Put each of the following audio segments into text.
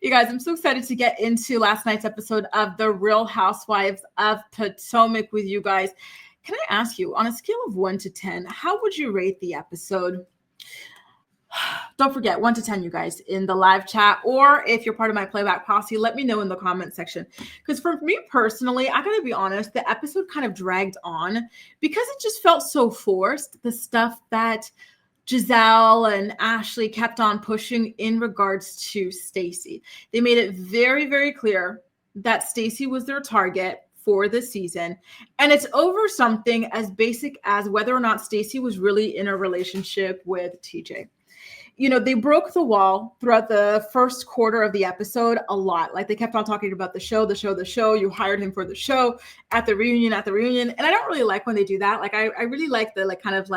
You guys, I'm so excited to get into last night's episode of The Real Housewives of Potomac with you guys. Can I ask you, on a scale of 1 to 10, how would you rate the episode? Don't forget, 1 to 10, you guys, in the live chat, or if you're part of my playback posse, let me know in the comment section. Because for me personally, I gotta be honest, the episode kind of dragged on because it just felt so forced. The stuff that Gizelle and Ashley kept on pushing in regards to Stacey. They made it very, very clear that Stacey was their target for the season. And it's over something as basic as whether or not Stacey was really in a relationship with TJ. You know, they broke the wall throughout the first quarter of the episode a lot. Like, they kept on talking about the show. You hired him for the show at the reunion. And I don't really like when they do that. Like, I really like the kind of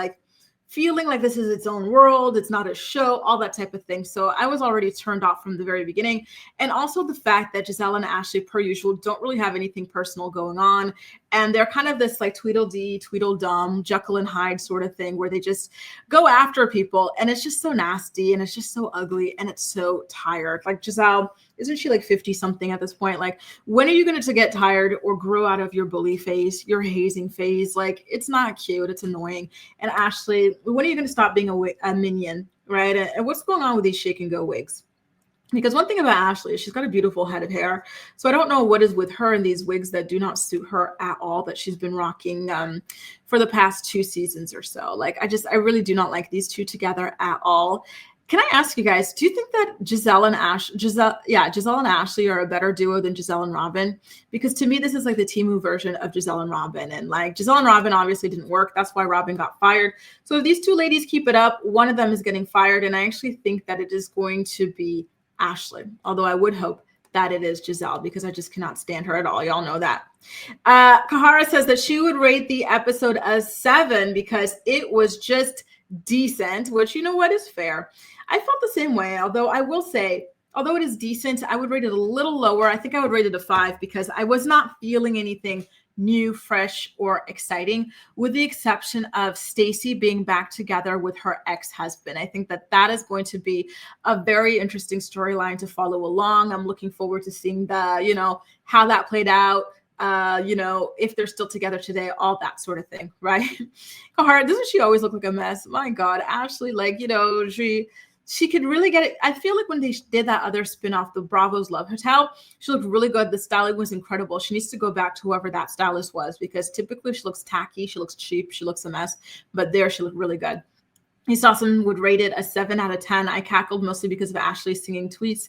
feeling like this is its own world. It's not a show, all that type of thing. So I was already turned off from the very beginning. And also the fact that Gizelle and Ashley, per usual, don't really have anything personal going on. And they're kind of this Tweedledee, Tweedledum, Jekyll and Hyde sort of thing where they just go after people. And it's just so nasty and it's just so ugly and it's so tired. Like, Gizelle, isn't she 50 something at this point? Like, when are you going to get tired or grow out of your bully phase, your hazing phase? Like, it's not cute. It's annoying. And Ashley, when are you going to stop being a minion, right? And what's going on with these shake and go wigs? Because one thing about Ashley is she's got a beautiful head of hair. So I don't know what is with her and these wigs that do not suit her at all that she's been rocking for the past 2 seasons or so. Like, I really do not like these two together at all. Can I ask you guys, do you think that Gizelle and Ashley are a better duo than Gizelle and Robin? Because to me, this is the Temu version of Gizelle and Robin. And Gizelle and Robin obviously didn't work. That's why Robin got fired. So if these two ladies keep it up, one of them is getting fired. And I actually think that it is going to be Ashley, although I would hope that it is Gizelle because I just cannot stand her at all. Y'all know that. Kahara says that she would rate the episode a 7 because it was just decent, which, you know what, is fair. I felt the same way, although I will say, although it is decent, I would rate it a little lower. I think I would rate it a 5 because I was not feeling anything new, fresh, or exciting, with the exception of Stacey being back together with her ex-husband. I think that is going to be a very interesting storyline to follow along. I'm looking forward to seeing how that played out. If they're still together today, all that sort of thing, right? Kahara, doesn't she always look like a mess? My God, Ashley, she could really get it. I feel like when they did that other spinoff, the Bravo's Love Hotel, she looked really good. The styling was incredible. She needs to go back to whoever that stylist was because typically she looks tacky, she looks cheap, she looks a mess. But there, she looked really good. Someone would rate it a 7 out of 10. I cackled mostly because of Ashley singing tweets.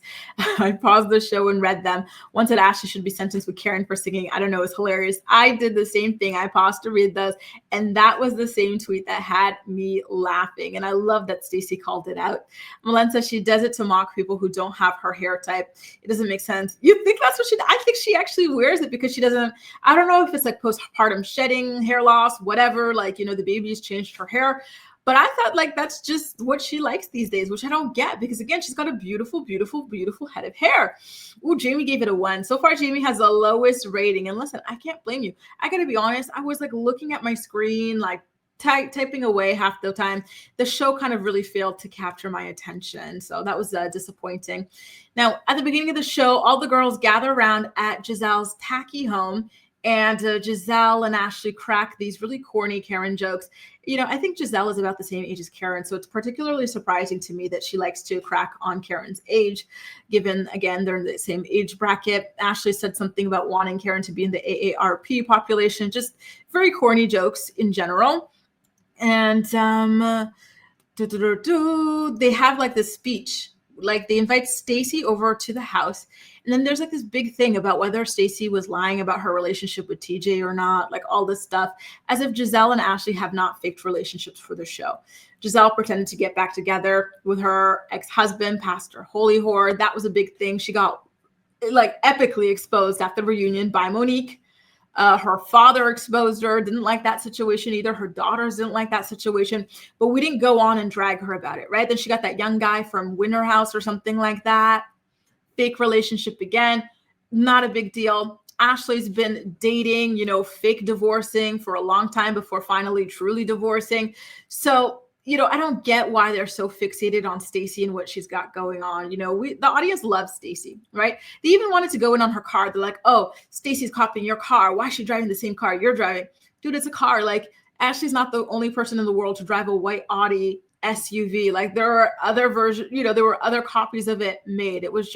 I paused the show and read them. One said Ashley should be sentenced with Karen for singing. I don't know. It's hilarious. I did the same thing. I paused to read those. And that was the same tweet that had me laughing. And I love that Stacey called it out. Malen says she does it to mock people who don't have her hair type. It doesn't make sense. You think that's what I think she actually wears it because she doesn't, I don't know if it's postpartum shedding, hair loss, whatever. The baby's changed her hair. But I thought that's just what she likes these days, which I don't get because, again, she's got a beautiful, beautiful, beautiful head of hair. Ooh, Jamie gave it a 1. So far, Jamie has the lowest rating. And listen, I can't blame you. I got to be honest. I was looking at my screen, typing away half the time. The show kind of really failed to capture my attention. So that was disappointing. Now, at the beginning of the show, all the girls gather around at Gizelle's tacky home. And Gizelle and Ashley crack these really corny Karen jokes. I think Gizelle is about the same age as Karen, so it's particularly surprising to me that she likes to crack on Karen's age, given, again, they're in the same age bracket. Ashley said something about wanting Karen to be in the AARP population, just very corny jokes in general. And they have this speech. They invite Stacey over to the house. And then there's this big thing about whether Stacey was lying about her relationship with TJ or not, all this stuff, as if Gizelle and Ashley have not faked relationships for the show. Gizelle pretended to get back together with her ex-husband, Pastor Holy Whore. That was a big thing. She got epically exposed at the reunion by Monique. Her father exposed her, didn't like that situation either. Her daughters didn't like that situation, but we didn't go on and drag her about it, right? Then she got that young guy from Winter House or something like that. Fake relationship again, not a big deal. Ashley's been dating, fake divorcing for a long time before finally truly divorcing. So I don't get why they're so fixated on Stacey and what she's got going on. The audience loves Stacey, right? They even wanted to go in on her car. They're like, oh, Stacey's copying your car. Why is she driving the same car you're driving? Dude, it's a car. Like, Ashley's not the only person in the world to drive a white Audi SUV. Like, there are other versions, there were other copies of it made. It was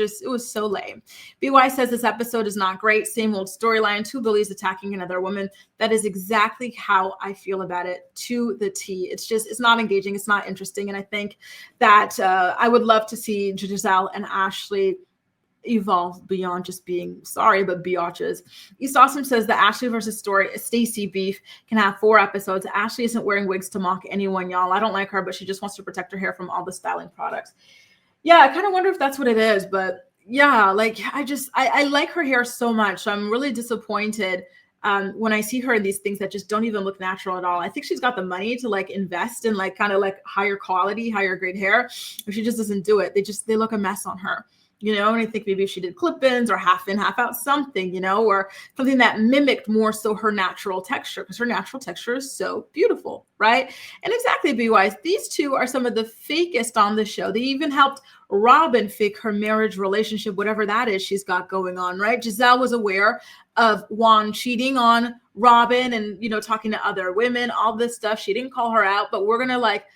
so lame. BY says this episode is not great. Same old storyline. Two bullies attacking another woman. That is exactly how I feel about it, to the T. It's not engaging. It's not interesting. And I think that I would love to see Gizelle and Ashley evolve beyond just being sorry, but biatches. East Awesome says the Ashley versus Stacey beef can have 4 episodes. Ashley isn't wearing wigs to mock anyone, y'all. I don't like her, but she just wants to protect her hair from all the styling products. Yeah, I kind of wonder if that's what it is, but yeah, like I like her hair so much. So I'm really disappointed when I see her in these things that just don't even look natural at all. I think she's got the money to like invest in like kind of like higher quality, higher grade hair, but she just doesn't do it. They look a mess on her. And I think maybe if she did clip-ins or half in, half out something, or something that mimicked more so her natural texture, because her natural texture is so beautiful, right? And exactly, B-Wise, these two are some of the fakest on the show. They even helped Robin fake her marriage relationship, whatever that is she's got going on, right? Gizelle was aware of Juan cheating on Robin and, talking to other women, all this stuff. She didn't call her out, but we're going to like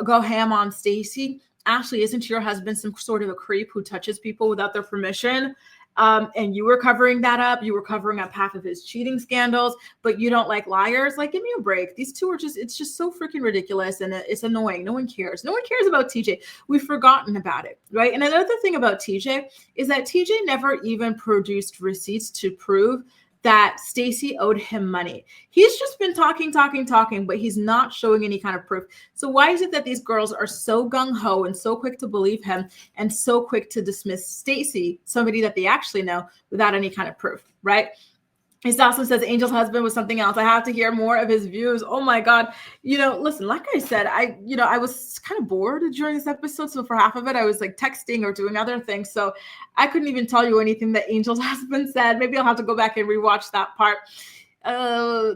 go ham on Stacey. Ashley, isn't your husband some sort of a creep who touches people without their permission? And you were covering that up. You were covering up half of his cheating scandals, but you don't like liars. Like, give me a break. These two are it's just so freaking ridiculous. And it's annoying. No one cares. No one cares about TJ. We've forgotten about it, right? And another thing about TJ is that TJ never even produced receipts to prove that Stacey owed him money. He's just been talking, but he's not showing any kind of proof. So why is it that these girls are so gung-ho and so quick to believe him and so quick to dismiss Stacey, somebody that they actually know, without any kind of proof, right? He also says Angel's husband was something else. I have to hear more of his views. Oh my God. Listen, like I said, I was kind of bored during this episode. So for half of it, I was like texting or doing other things. So I couldn't even tell you anything that Angel's husband said. Maybe I'll have to go back and rewatch that part.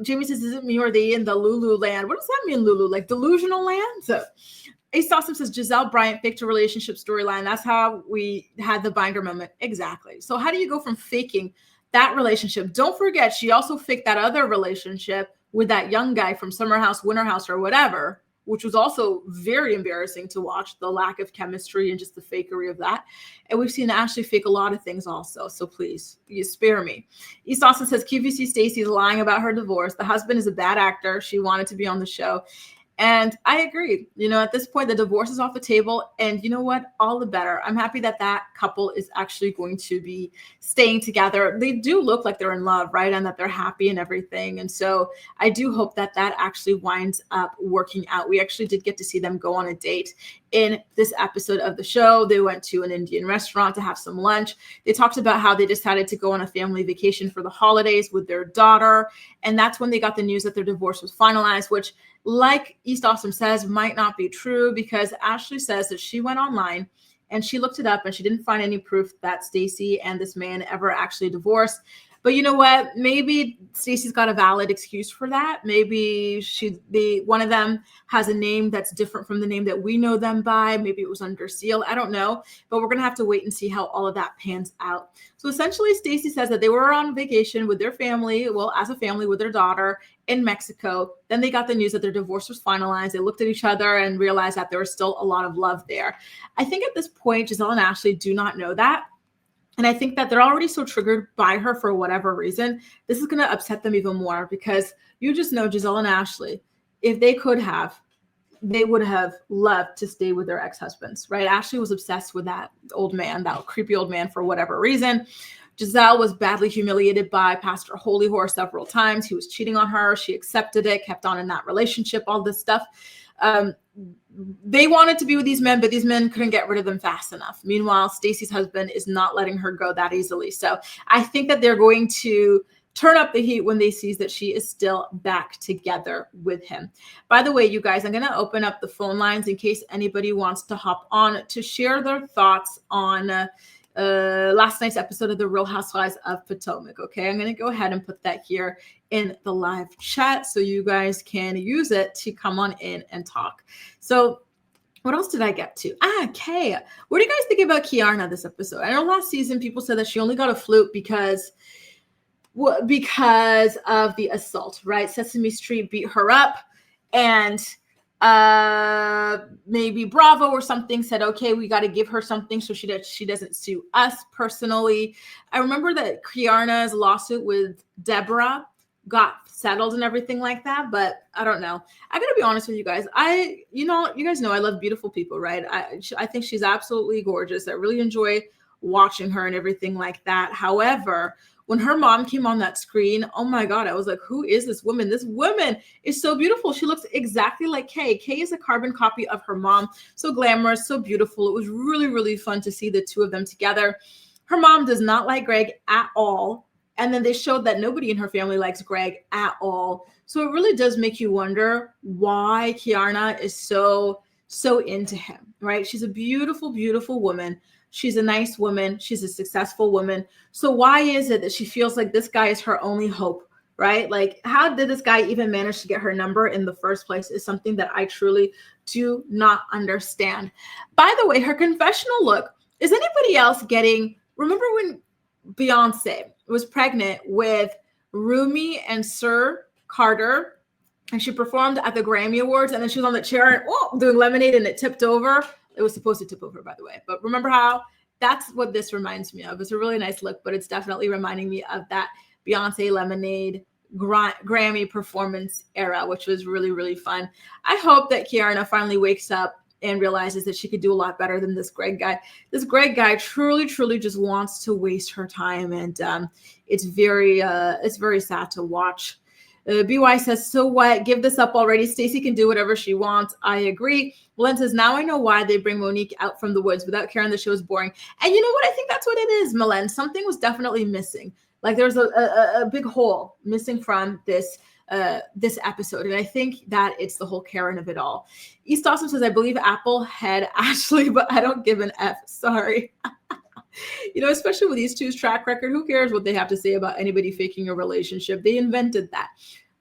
Jamie says, is it me or they in the Lulu land? What does that mean, Lulu? Like delusional land? So Ace Awesome says Gizelle Bryant faked a relationship storyline. That's how we had the binder moment. Exactly. So how do you go from faking that relationship? Don't forget, she also faked that other relationship with that young guy from Summer House, Winter House, or whatever, which was also very embarrassing to watch, the lack of chemistry and just the fakery of that. And we've seen Ashley fake a lot of things also. So please, you spare me. East Austin says QVC Stacey is lying about her divorce. The husband is a bad actor. She wanted to be on the show. And I agree. At this point, the divorce is off the table. And you know what? All the better. I'm happy that that couple is actually going to be staying together. They do look like they're in love, right? And that they're happy and everything. And so I do hope that that actually winds up working out. We actually did get to see them go on a date in this episode of the show. They went to an Indian restaurant to have some lunch. They talked about how they decided to go on a family vacation for the holidays with their daughter. And that's when they got the news that their divorce was finalized, which, like East Awesome says, might not be true, because Ashley says that she went online and she looked it up and she didn't find any proof that Stacey and this man ever actually divorced. But you know what? Maybe Stacey's got a valid excuse for that. Maybe one of them has a name that's different from the name that we know them by. Maybe it was under seal. I don't know. But we're going to have to wait and see how all of that pans out. So essentially, Stacey says that they were on vacation with their family, well, as a family with their daughter in Mexico. Then they got the news that their divorce was finalized. They looked at each other and realized that there was still a lot of love there. I think at this point, Gizelle and Ashley do not know that. And I think that they're already so triggered by her for whatever reason. This is going to upset them even more, because you just know Gizelle and Ashley, if they could have, they would have loved to stay with their ex-husbands, right? Ashley was obsessed with that old man, that creepy old man, for whatever reason. Giselle was badly humiliated by Pastor Holy Horse several times. He was cheating on her. She accepted it, kept on in that relationship, all this stuff. They wanted to be with these men, but these men couldn't get rid of them fast enough. Meanwhile, Stacey's husband is not letting her go that easily. So I think that they're going to turn up the heat when they see that she is still back together with him. By the way, you guys, I'm going to open up the phone lines in case anybody wants to hop on to share their thoughts on last night's episode of The Real Housewives of Potomac. Okay, I'm going to go ahead and put that here in the live chat so you guys can use it to come on in and talk. So what else did I get to? Kay. What do you guys think about Kiarna this episode? I know last season people said that she only got a flute because of the assault, right? Sesame Street beat her up, and maybe Bravo or something said, okay, we got to give her something so she doesn't sue us personally. I remember that Kiarna's lawsuit with Deborah got settled and everything like that, but I don't know. I gotta be honest with you guys. You guys know I love beautiful people, right? I think she's absolutely gorgeous. I really enjoy watching her and everything like that. However, when her mom came on that screen, oh my God, I was like, who is this woman? This woman is so beautiful. She looks exactly like Kay. Kay is a carbon copy of her mom. So glamorous, so beautiful. It was really, really fun to see the two of them together. Her mom does not like Greg at all. And then they showed that nobody in her family likes Greg at all. So it really does make you wonder why Kiarna is so into him, right? She's a beautiful, beautiful woman. She's a nice woman. She's a successful woman. So why is it that she feels like this guy is her only hope, right? Like, how did this guy even manage to get her number in the first place is something that I truly do not understand. By the way, her confessional look, is anybody else remember when Beyonce was pregnant with Rumi and Sir Carter, and she performed at the Grammy Awards, and then she was on the chair and doing lemonade, and it tipped over. It was supposed to tip over, by the way. But remember how? That's what this reminds me of. It's a really nice look, but it's definitely reminding me of that Beyonce lemonade Grammy performance era, which was really, really fun. I hope that Kiarna finally wakes up and realizes that she could do a lot better than this Greg guy. This Greg guy truly, truly just wants to waste her time. And it's very sad to watch. BY says, so what? Give this up already. Stacey can do whatever she wants. I agree. Len says, now I know why they bring Monique out from the woods. Without Karen, the show is boring. And you know what? I think that's what it is, Malen. Something was definitely missing. Like there's a big hole missing from this episode. And I think that it's the whole Karen of it all. East Awesome says, I believe Apple had Ashley, but I don't give an F. Sorry. Especially with these two's track record, who cares what they have to say about anybody faking a relationship? They invented that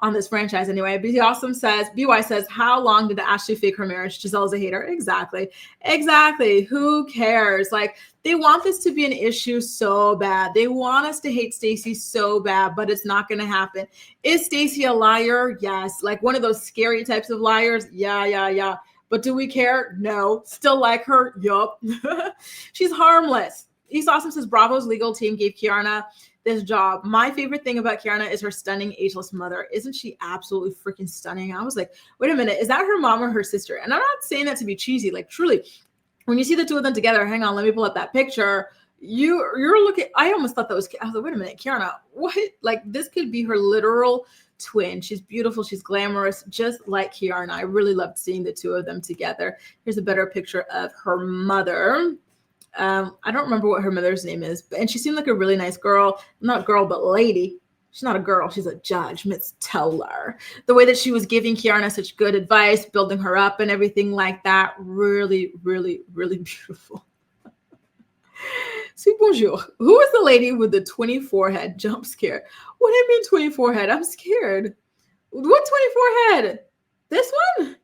on this franchise anyway. BY says, how long did Ashley fake her marriage? Gizelle's a hater. Exactly. Who cares? Like, they want this to be an issue so bad. They want us to hate Stacey so bad, but it's not going to happen. Is Stacey a liar? Yes. Like one of those scary types of liars? Yeah. But do we care? No. Still like her? Yup. She's harmless. East Awesome says, Bravo's legal team gave Kiarna this job. My favorite thing about Kiarna is her stunning ageless mother. Isn't she absolutely freaking stunning? I was like, wait a minute, is that her mom or her sister? And I'm not saying that to be cheesy. Like, truly, when you see the two of them together, hang on, let me pull up that picture. You're looking, I almost thought that was, I was like, wait a minute, Kiarna, what? Like, this could be her literal twin. She's beautiful. She's glamorous, just like Kiarna. I really loved seeing the two of them together. Here's a better picture of her mother. I don't remember what her mother's name is, and she seemed like a really nice girl. Not girl, but lady. She's not a girl. She's a judge, Miss Teller. The way that she was giving Kiarna such good advice, building her up and everything like that. Really, really, really beautiful. Sweet bonjour. Who is the lady with the 24 head jump scare? What do you mean 24 head? I'm scared. What 24 head? This one?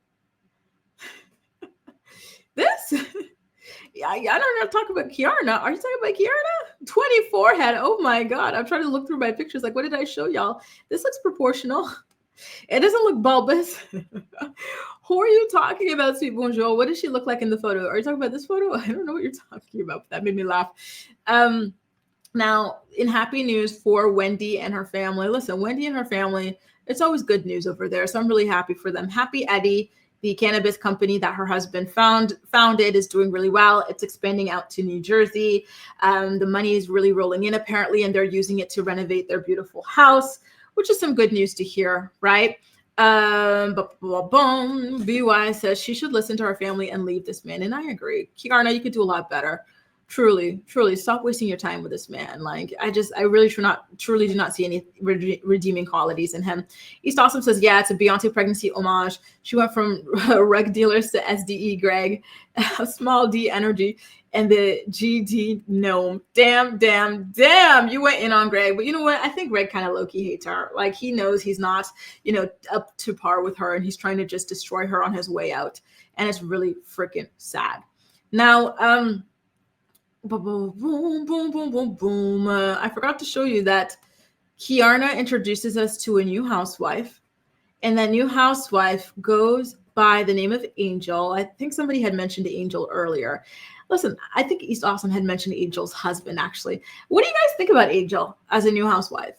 This? I don't know. Talk about Kiarna. Are you talking about Kiarna? 24 head. Oh my God. I'm trying to look through my pictures. Like, what did I show y'all? This looks proportional. It doesn't look bulbous. Who are you talking about, Sweet Bonjour? What does she look like in the photo? Are you talking about this photo? I don't know what you're talking about. That made me laugh. Now, in happy news for Wendy and her family. Listen, Wendy and her family, it's always good news over there. So I'm really happy for them. Happy Eddie. The cannabis company that her husband founded is doing really well. It's expanding out to New Jersey. The money is really rolling in apparently, and they're using it to renovate their beautiful house, which is some good news to hear, right? BY says she should listen to her family and leave this man. And I agree. Kiarna, you could do a lot better. Truly, stop wasting your time with this man. Like, I really truly do not see any redeeming qualities in him. East Awesome says, yeah, it's a Beyonce pregnancy homage. She went from reg dealers to SDE Greg, small D energy. and the GD gnome. Damn. You went in on Greg. But you know what? I think Greg kind of low-key hates her. Like, he knows he's not, up to par with her, and he's trying to just destroy her on his way out. And it's really freaking sad. Now, boom, boom, boom, boom, boom, boom. I forgot to show you that Kiarna introduces us to a new housewife. And that new housewife goes by the name of Angel. I think somebody had mentioned Angel earlier. Listen, I think East Austin had mentioned Angel's husband, actually. What do you guys think about Angel as a new housewife?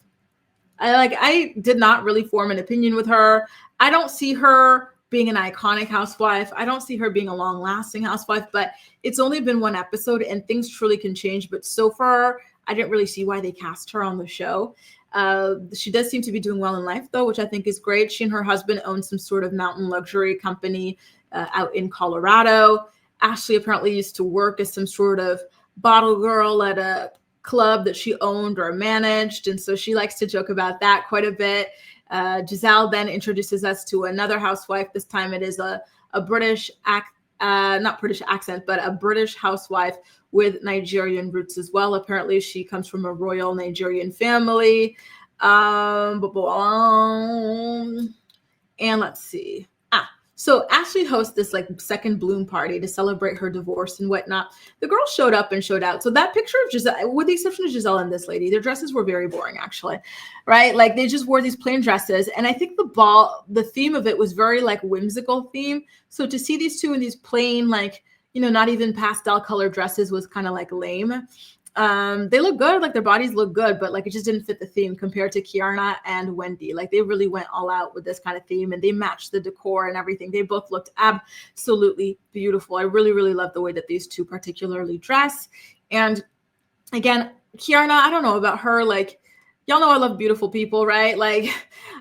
I did not really form an opinion with her. I don't see her being an iconic housewife. I don't see her being a long-lasting housewife, but it's only been one episode and things truly can change. But so far, I didn't really see why they cast her on the show. She does seem to be doing well in life, though, which I think is great. She and her husband own some sort of mountain luxury company out in Colorado. Ashley apparently used to work as some sort of bottle girl at a club that she owned or managed. And so she likes to joke about that quite a bit. Gizelle then introduces us to another housewife. This time it is a British not British accent, but a British housewife with Nigerian roots as well. Apparently, she comes from a royal Nigerian family. And let's see. So Ashley hosts this second bloom party to celebrate her divorce and whatnot. The girl showed up and showed out. So that picture of Gizelle, with the exception of Gizelle and this lady, their dresses were very boring, actually, right? Like, they just wore these plain dresses. And I think the theme of it was very whimsical theme. So to see these two in these plain, not even pastel color dresses was kind of lame. They look good, their bodies look good, but it just didn't fit the theme compared to Kiarna and Wendy. They really went all out with this kind of theme, and they matched the decor and everything. They both looked absolutely beautiful. I really, really love the way that these two particularly dress. And again, Kiarna, I don't know about her, y'all know I love beautiful people, right?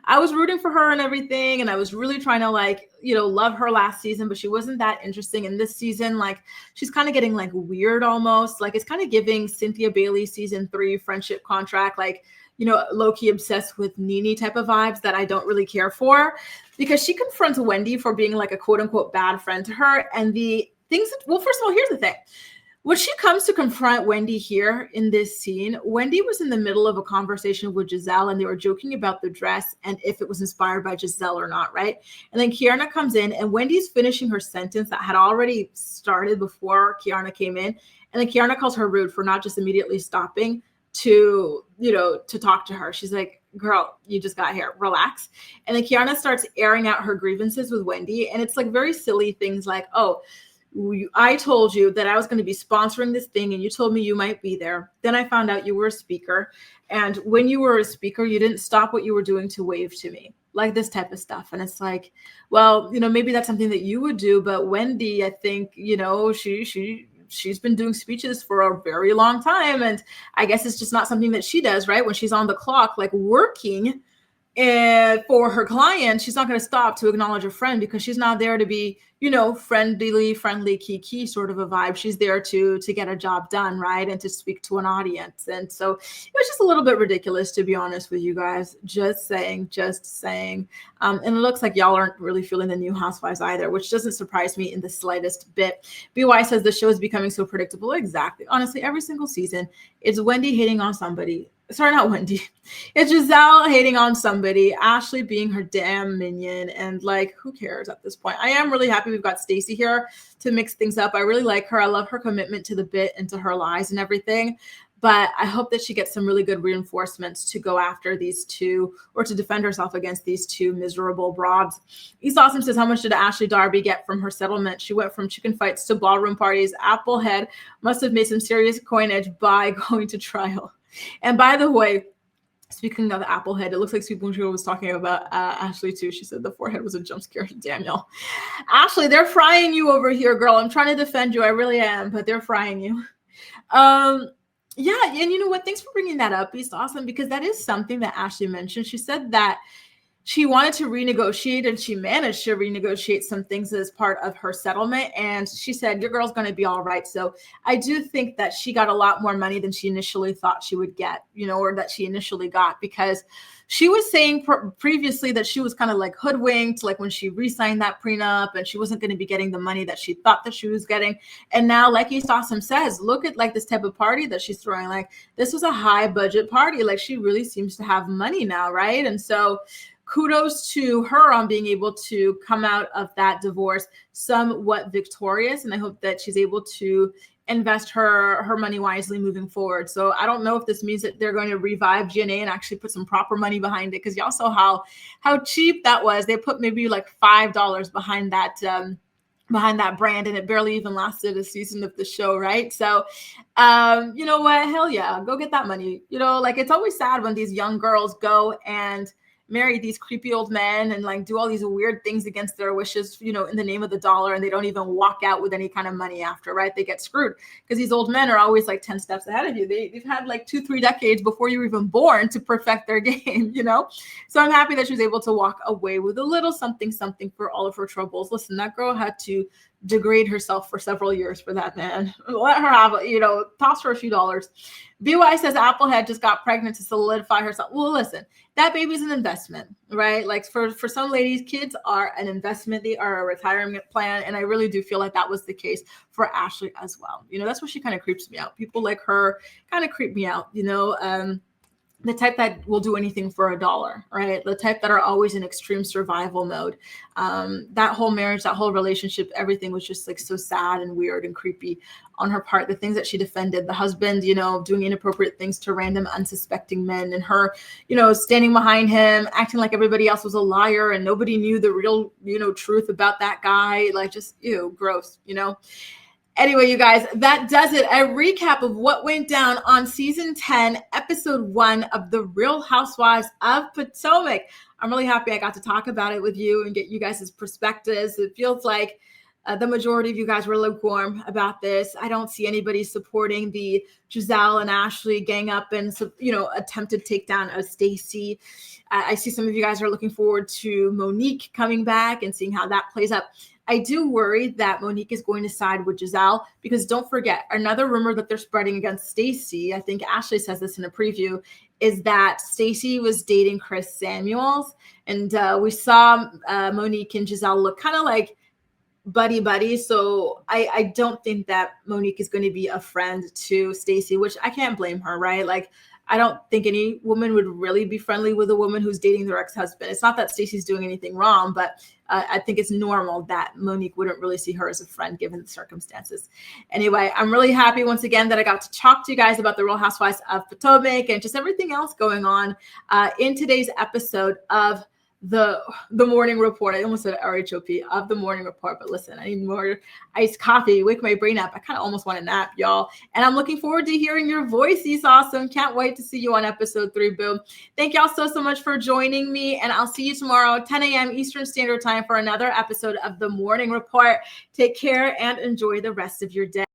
I was rooting for her and everything, and I was really trying to love her last season, but she wasn't that interesting. And this season, she's kind of getting weird almost. It's kind of giving Cynthia Bailey season 3 friendship contract, low-key obsessed with Nene type of vibes that I don't really care for, because she confronts Wendy for being a quote-unquote bad friend to her. And the things that, well, first of all, here's the thing. When she comes to confront Wendy here in this scene, Wendy was in the middle of a conversation with Gizelle, and they were joking about the dress and if it was inspired by Gizelle or not, right? And then Kiarna comes in, and Wendy's finishing her sentence that had already started before Kiarna came in. And then Kiarna calls her rude for not just immediately stopping to talk to her. She's like, girl, you just got here, relax. And then Kiarna starts airing out her grievances with Wendy. And it's very silly things like, oh, I told you that I was going to be sponsoring this thing, and you told me you might be there. Then I found out you were a speaker. And when you were a speaker, you didn't stop what you were doing to wave to me. This type of stuff. And it's well, maybe that's something that you would do. But Wendy, I think, she's been doing speeches for a very long time. And I guess it's just not something that she does, right? When she's on the clock, working for her client, she's not going to stop to acknowledge a friend, because she's not there to be, friendly, kiki sort of a vibe. She's there to get a job done, right? And to speak to an audience. And so it was just a little bit ridiculous, to be honest with you guys. Just saying. And it looks like y'all aren't really feeling the new housewives either, which doesn't surprise me in the slightest bit. BY says the show is becoming so predictable. Exactly. Honestly, every single season, it's Wendy hating on somebody. Sorry, not Wendy. It's Gizelle hating on somebody, Ashley being her damn minion, and who cares at this point? I am really happy we've got Stacey here to mix things up. I really like her. I love her commitment to the bit and to her lies and everything. But I hope that she gets some really good reinforcements to go after these two, or to defend herself against these two miserable broads. East Awesome says, how much did Ashley Darby get from her settlement? She went from chicken fights to ballroom parties. Applehead must have made some serious coinage by going to trial. And by the way, speaking of the Applehead, it looks like Sweet Bonjour was talking about Ashley too. She said the forehead was a jump scare to Daniel. Ashley, they're frying you over here, girl. I'm trying to defend you. I really am, but they're frying you. Yeah, and you know what? Thanks for bringing that up, East Awesome, because that is something that Ashley mentioned. She said that she wanted to renegotiate, and she managed to renegotiate some things as part of her settlement. And she said, your girl's going to be all right. So I do think that she got a lot more money than she initially thought she would get, or that she initially got, because she was saying previously that she was kind of like hoodwinked, like when she re-signed that prenup, and she wasn't going to be getting the money that she thought that she was getting. And now, like East Awesome says, look at like this type of party that she's throwing. Like, this was a high budget party. Like, she really seems to have money now, right? And so kudos to her on being able to come out of that divorce somewhat victorious. And I hope that she's able to invest her money wisely moving forward. So I don't know if this means that they're going to revive GNA and actually put some proper money behind it, because y'all saw how cheap that was. They put maybe like $5 behind that brand, and it barely even lasted a season of the show, right? So you know what, hell yeah, go get that money. Like, it's always sad when these young girls go and marry these creepy old men and like do all these weird things against their wishes, in the name of the dollar, and they don't even walk out with any kind of money after, right? They get screwed because these old men are always like 10 steps ahead of you. They've had like 2-3 decades before you were even born to perfect their game, So I'm happy that she was able to walk away with a little something for all of her troubles. Listen, that girl had to degrade herself for several years for that, man. Let her have, toss her a few dollars. BY says Applehead just got pregnant to solidify herself. Well, listen, that baby's an investment, right? Like, for some ladies, kids are an investment. They are a retirement plan. And I really do feel like that was the case for Ashley as well. That's where she kind of creeps me out. People like her kind of creep me out, the type that will do anything for $1, right? The type that are always in extreme survival mode. That whole marriage, that whole relationship, everything was just like so sad and weird and creepy on her part. The things that she defended, the husband, doing inappropriate things to random unsuspecting men, and her, standing behind him, acting like everybody else was a liar and nobody knew the real, truth about that guy. Like, just, gross, Anyway, you guys, that does it. A recap of what went down on season 10, episode 1 of The Real Housewives of Potomac. I'm really happy I got to talk about it with you and get you guys' perspectives. It feels like the majority of you guys were lukewarm about this. I don't see anybody supporting the Gizelle and Ashley gang up and, attempted takedown of Stacey. I see some of you guys are looking forward to Monique coming back and seeing how that plays up. I do worry that Monique is going to side with Gizelle, because don't forget, another rumor that they're spreading against Stacey, I think Ashley says this in a preview, is that Stacey was dating Chris Samuels. And we saw Monique and Gizelle look kind of like buddy. So I don't think that Monique is going to be a friend to Stacey, which I can't blame her, right? Like, I don't think any woman would really be friendly with a woman who's dating their ex-husband. It's not that Stacey's doing anything wrong, but I think it's normal that Monique wouldn't really see her as a friend given the circumstances. Anyway, I'm really happy once again that I got to talk to you guys about the Real Housewives of Potomac and just everything else going on in today's episode of the morning report. I almost said RHOP, of the morning report, but listen, I need more iced coffee, wake my brain up. I kind of almost want a nap, y'all. And I'm looking forward to hearing your voice. He's awesome. Can't wait to see you on episode 3, boo. Thank y'all so much for joining me, and I'll see you tomorrow, 10 a.m. Eastern Standard Time, for another episode of the morning report. Take care and enjoy the rest of your day.